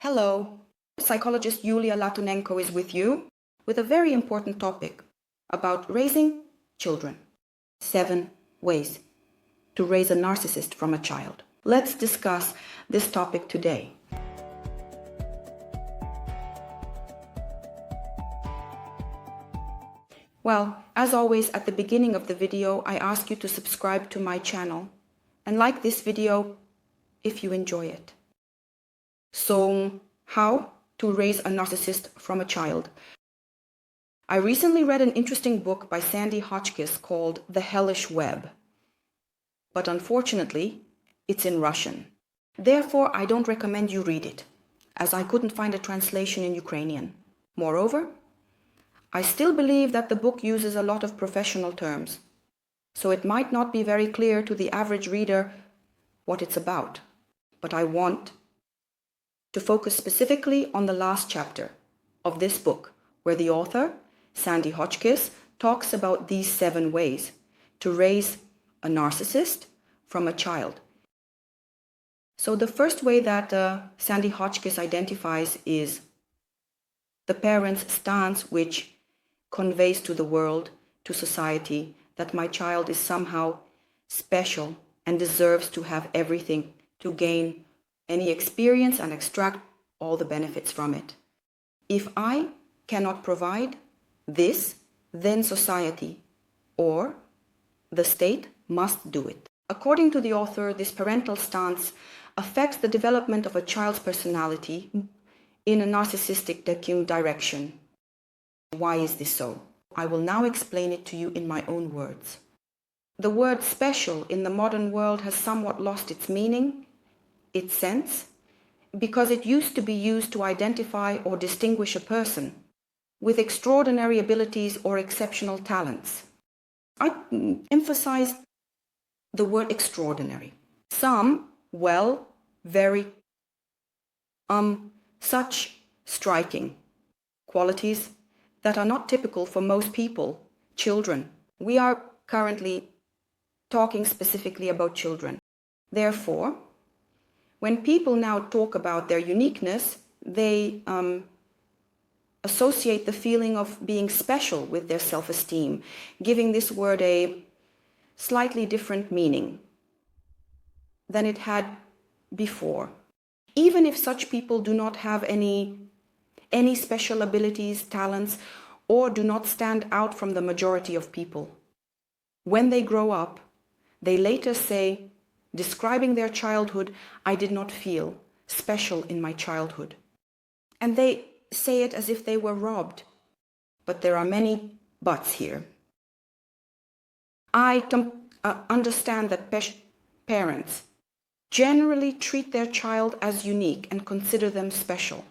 Hello, psychologist Yulia Latunenko is with you with a very important topic about raising children. 7 ways to raise a narcissist from a child. Let's discuss this topic today. Well, as always, at the beginning of the video, I ask you to subscribe to my channel and like this video if you enjoy it. So, how to raise a narcissist from a child? I recently read an interesting book by Sandy Hotchkiss called The Hellish Web. But unfortunately, it's in Russian. Therefore, I don't recommend you read it, as I couldn't find a translation in Ukrainian. Moreover, I still believe that the book uses a lot of professional terms, so it might not be very clear to the average reader what it's about. But I want to focus specifically on the last chapter of this book, where the author, Sandy Hotchkiss, talks about these 7 ways to raise a narcissist from a child. So the first way that Sandy Hotchkiss identifies is the parent's stance, which conveys to the world, to society, that my child is somehow special and deserves to have everything, to gain any experience and extract all the benefits from it. If I cannot provide this, then society or the state must do it. According to the author, this parental stance affects the development of a child's personality in a narcissistic direction. Why is this so? I will now explain it to you in my own words. The word special in the modern world has somewhat lost its meaning, its sense, because it used to be used to identify or distinguish a person with extraordinary abilities or exceptional talents. I emphasize the word extraordinary. Some, well, very, such striking qualities that are not typical for most people, children. We are currently talking specifically about children. Therefore, when people now talk about their uniqueness, they associate the feeling of being special with their self-esteem, giving this word a slightly different meaning than it had before. Even if such people do not have any special abilities, talents, or do not stand out from the majority of people, when they grow up, they later say, describing their childhood, I did not feel special in my childhood. And they say it as if they were robbed. But there are many buts here. I understand that parents generally treat their child as unique and consider them special.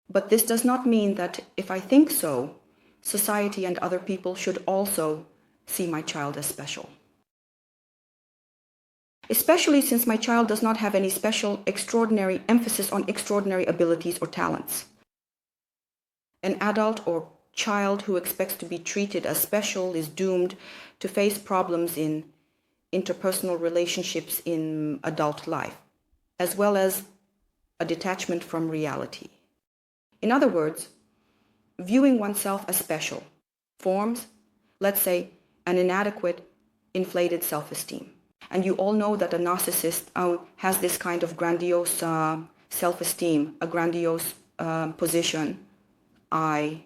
But this does not mean that if I think so, society and other people should also see my child as special. Especially since my child does not have any special, extraordinary emphasis on extraordinary abilities or talents. An adult or child who expects to be treated as special is doomed to face problems in interpersonal relationships in adult life, as well as a detachment from reality. In other words, viewing oneself as special forms, let's say, an inadequate, inflated self-esteem. And you all know that a narcissist has this kind of grandiose self-esteem, a grandiose position. I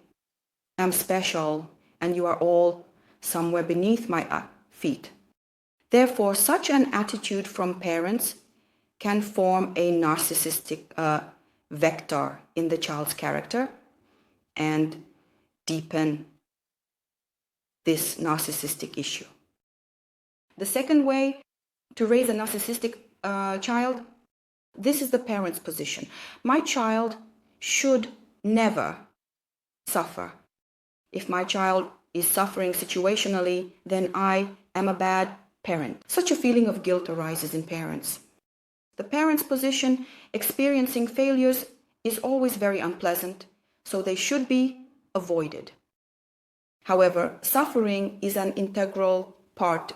am special, and you are all somewhere beneath my feet. Therefore, such an attitude from parents can form a narcissistic vector in the child's character and deepen this narcissistic issue. The second way to raise a narcissistic child, this is the parent's position. My child should never suffer. If my child is suffering situationally, then I am a bad parent. Such a feeling of guilt arises in parents. The parent's position, experiencing failures, is always very unpleasant, so they should be avoided. However, suffering is an integral part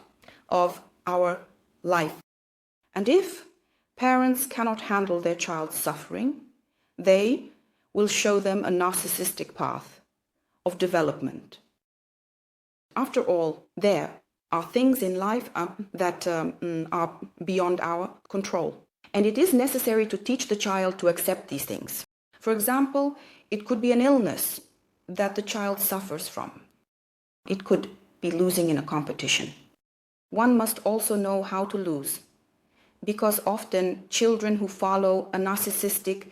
of our life. And if parents cannot handle their child's suffering, they will show them a narcissistic path of development. After all, there are things in life that are beyond our control. And it is necessary to teach the child to accept these things. For example, it could be an illness that the child suffers from. It could be losing in a competition. One must also know how to lose, because often children who follow a narcissistic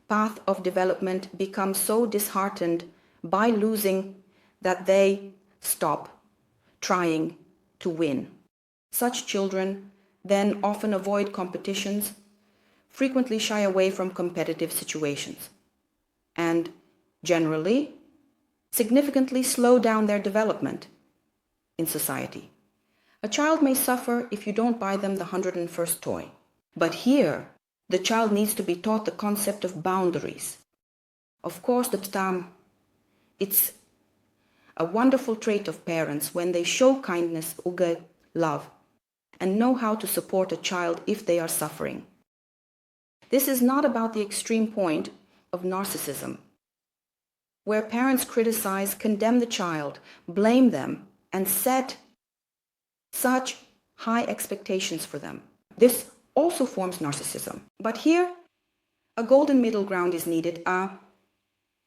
path of development become so disheartened by losing that they stop trying to win. Such children then often avoid competitions, frequently shy away from competitive situations, and generally significantly slow down their development in society. A child may suffer if you don't buy them the 101st toy. But here, the child needs to be taught the concept of boundaries. Of course, it's a wonderful trait of parents when they show kindness, love, and know how to support a child if they are suffering. This is not about the extreme point of narcissism, where parents criticize, condemn the child, blame them, and set such high expectations for them. This also forms narcissism. But here, a golden middle ground is needed,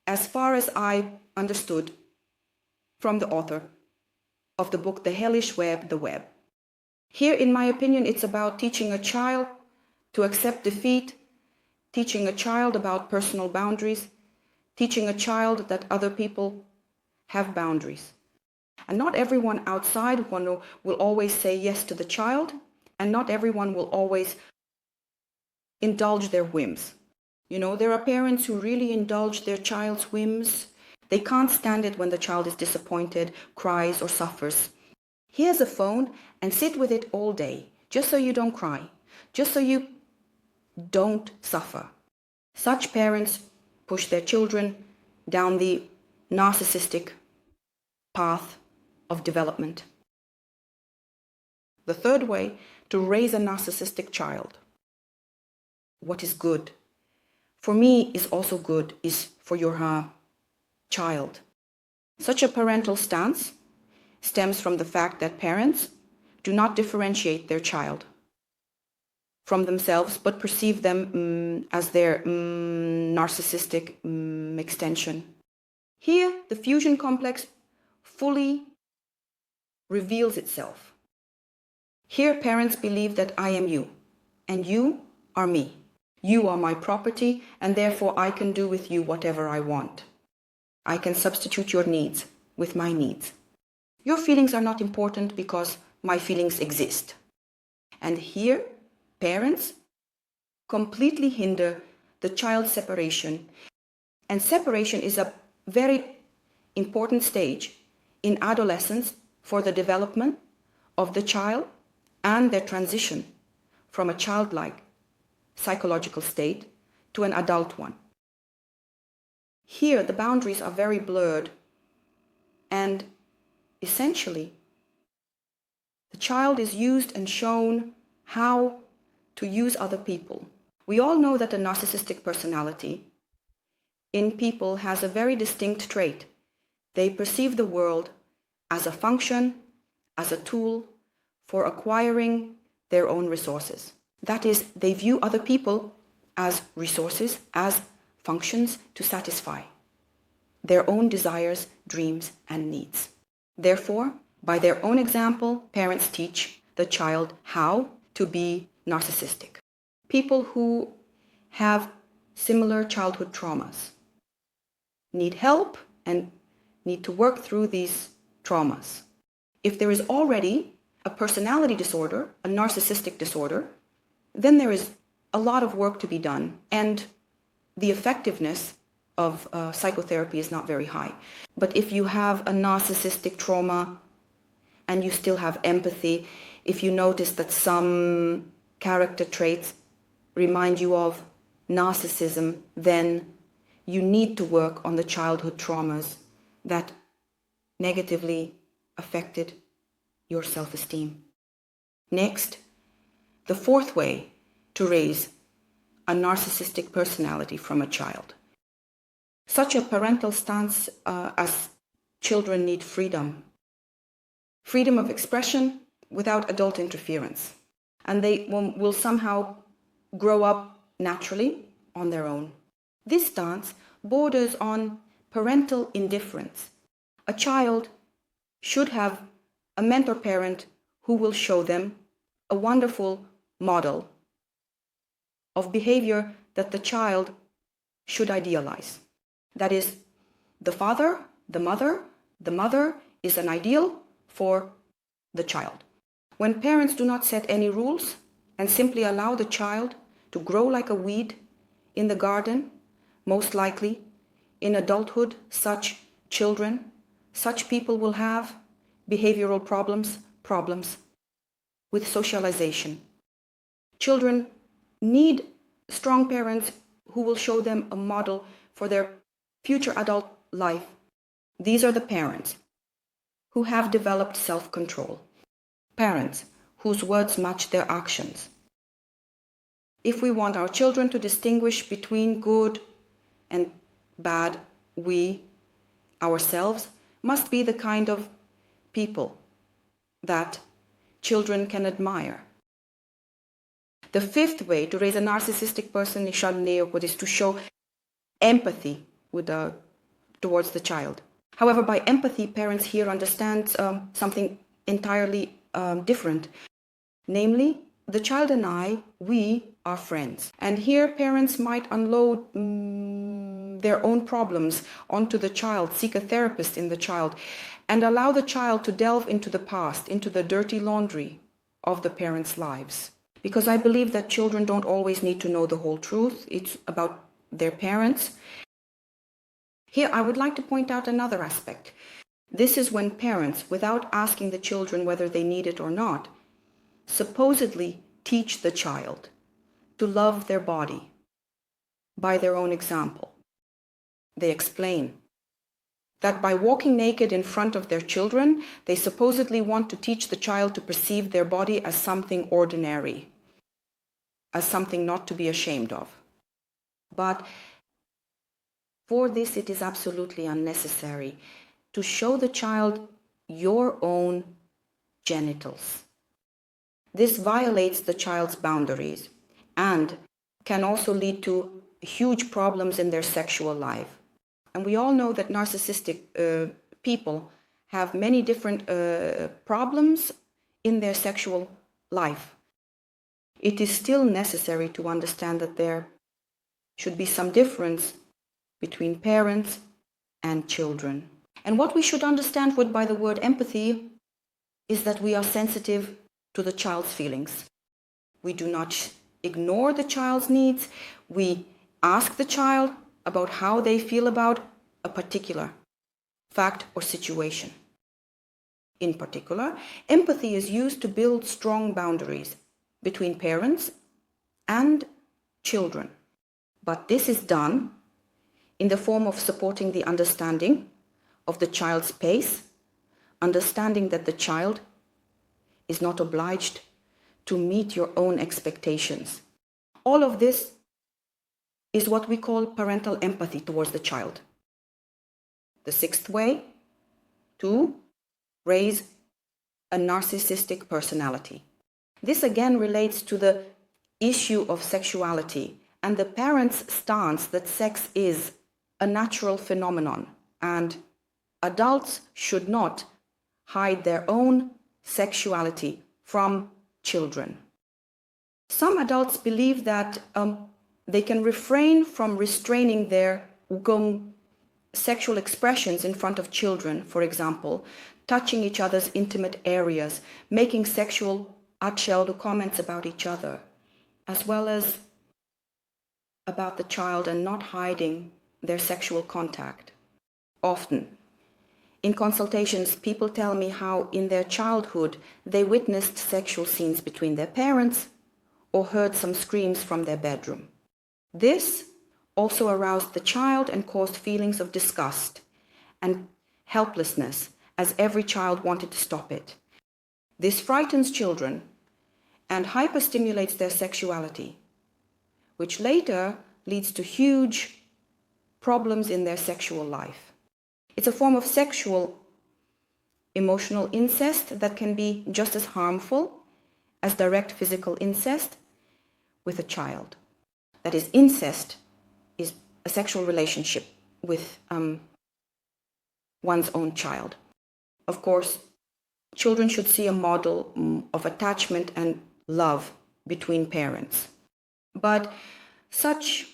as far as I understood from the author of the book, The Hellish Web, The Web. Here, in my opinion, it's about teaching a child to accept defeat, teaching a child about personal boundaries, teaching a child that other people have boundaries. And not everyone outside will always say yes to the child, and not everyone will always indulge their whims. You know, there are parents who really indulge their child's whims. They can't stand it when the child is disappointed, cries, or suffers. Here's a phone and sit with it all day, just so you don't cry, just so you don't suffer. Such parents push their children down the narcissistic path of development. The third way to raise a narcissistic child. What is good for me is also good is for your child. Such a parental stance stems from the fact that parents do not differentiate their child from themselves, but perceive them as their narcissistic extension. Here, the fusion complex fully reveals itself. Here, parents believe that I am you, and you are me. You are my property, and therefore I can do with you whatever I want. I can substitute your needs with my needs. Your feelings are not important because my feelings exist. And here, parents completely hinder the child's separation. And separation is a very important stage in adolescence for the development of the child and their transition from a childlike psychological state to an adult one. Here, the boundaries are very blurred, and essentially, the child is used and shown how to use other people. We all know that a narcissistic personality in people has a very distinct trait. They perceive the world as a function, as a tool for acquiring their own resources. That is, they view other people as resources, as functions to satisfy their own desires, dreams, and needs. Therefore, by their own example, parents teach the child how to be narcissistic. People who have similar childhood traumas need help and need to work through these traumas. If there is already a personality disorder, a narcissistic disorder, then there is a lot of work to be done, and the effectiveness of psychotherapy is not very high. But if you have a narcissistic trauma and you still have empathy, if you notice that some character traits remind you of narcissism, then you need to work on the childhood traumas that negatively affected your self-esteem. Next, the fourth way to raise a narcissistic personality from a child. Such a parental stance as children need freedom. Freedom of expression without adult interference. And they will somehow grow up naturally on their own. This stance borders on parental indifference. A child should have a mentor parent who will show them a wonderful model of behavior that the child should idealize. That is, the father, the mother is an ideal for the child. When parents do not set any rules and simply allow the child to grow like a weed in the garden, most likely in adulthood, such people will have behavioral problems with socialization. Children need strong parents who will show them a model for their future adult life. These are the parents who have developed self-control. Parents whose words match their actions. If we want our children to distinguish between good and bad, we, ourselves, must be the kind of people that children can admire. The fifth way to raise a narcissistic person is to show empathy towards the child. However, by empathy, parents here understand something entirely different. Namely, the child and we are friends. And here parents might unload their own problems onto the child, seek a therapist in the child, and allow the child to delve into the past, into the dirty laundry of the parents' lives. Because I believe that children don't always need to know the whole truth. It's about their parents. Here I would like to point out another aspect. This is when parents, without asking the children whether they need it or not, supposedly teach the child to love their body by their own example. They explain that by walking naked in front of their children, they supposedly want to teach the child to perceive their body as something ordinary, as something not to be ashamed of. But for this, it is absolutely unnecessary to show the child your own genitals. This violates the child's boundaries and can also lead to huge problems in their sexual life. And we all know that narcissistic people have many different problems in their sexual life. It is still necessary to understand that there should be some difference between parents and children. And what we should understand by the word empathy is that we are sensitive to the child's feelings. We do not ignore the child's needs. We ask the child about how they feel about a particular fact or situation. In particular, empathy is used to build strong boundaries between parents and children. But this is done in the form of supporting the understanding of the child's pace, understanding that the child is not obliged to meet your own expectations. All of this is what we call parental empathy towards the child. The sixth way to raise a narcissistic personality. This again relates to the issue of sexuality and the parent's stance that sex is a natural phenomenon and adults should not hide their own sexuality from children. Some adults believe that they can refrain from restraining their sexual expressions in front of children, for example, touching each other's intimate areas, making sexual comments about each other, as well as about the child and not hiding their sexual contact. Often, in consultations, people tell me how in their childhood they witnessed sexual scenes between their parents or heard some screams from their bedroom. This also aroused the child and caused feelings of disgust and helplessness, as every child wanted to stop it. This frightens children and hyperstimulates their sexuality, which later leads to huge problems in their sexual life. It's a form of sexual emotional incest that can be just as harmful as direct physical incest with a child. That is, incest is a sexual relationship with one's own child. Of course, children should see a model of attachment and love between parents. But such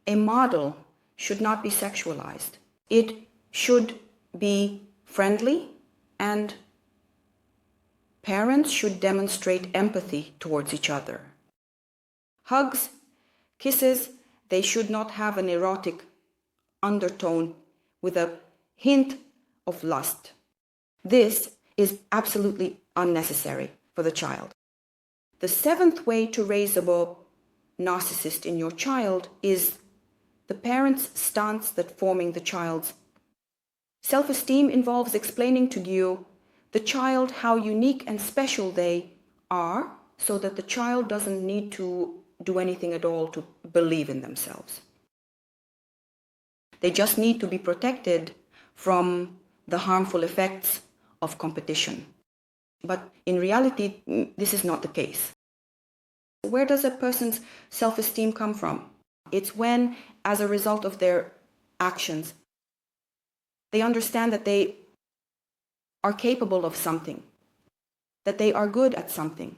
a model should not be sexualized. It should be friendly, and parents should demonstrate empathy towards each other. Hugs, kisses, they should not have an erotic undertone with a hint of lust. This is absolutely unnecessary for the child. The seventh way to raise a narcissist in your child is the parent's stance that forming the child's. Self-esteem involves explaining to you, the child, how unique and special they are, so that the child doesn't need to do anything at all to believe in themselves. They just need to be protected from the harmful effects of competition. But in reality, this is not the case. Where does a person's self-esteem come from? It's when, as a result of their actions, they understand that they are capable of something, that they are good at something,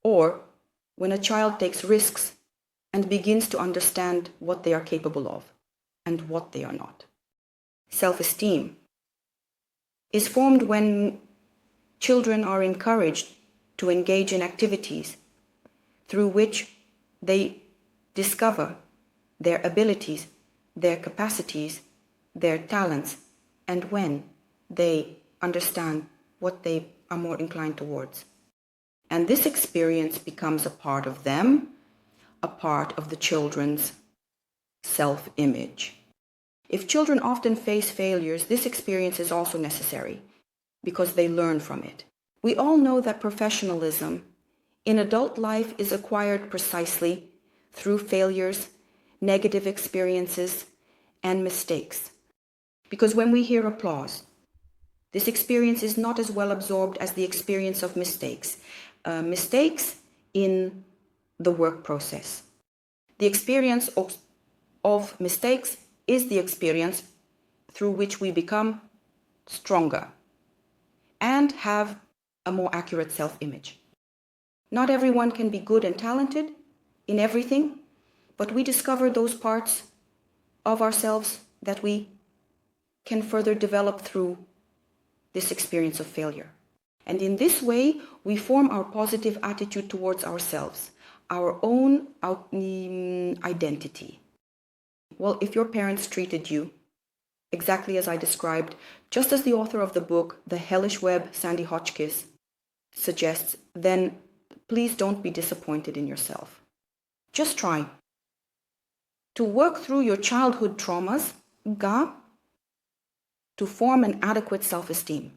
or when a child takes risks and begins to understand what they are capable of and what they are not. Self-esteem is formed when children are encouraged to engage in activities through which they discover their abilities, their capacities, their talents, and when they understand what they are more inclined towards. And this experience becomes a part of them, a part of the children's self-image. If children often face failures, this experience is also necessary because they learn from it. We all know that professionalism in adult life is acquired precisely through failures, negative experiences, and mistakes. Because when we hear applause, this experience is not as well absorbed as the experience of mistakes. Mistakes in the work process. The experience of mistakes is the experience through which we become stronger and have a more accurate self-image. Not everyone can be good and talented in everything, but we discover those parts of ourselves that we can further develop through this experience of failure. And in this way, we form our positive attitude towards ourselves, our own identity. Well, if your parents treated you exactly as I described, just as the author of the book, The Hellish Web, Sandy Hotchkiss, suggests, then please don't be disappointed in yourself. Just try to work through your childhood traumas, to form an adequate self-esteem.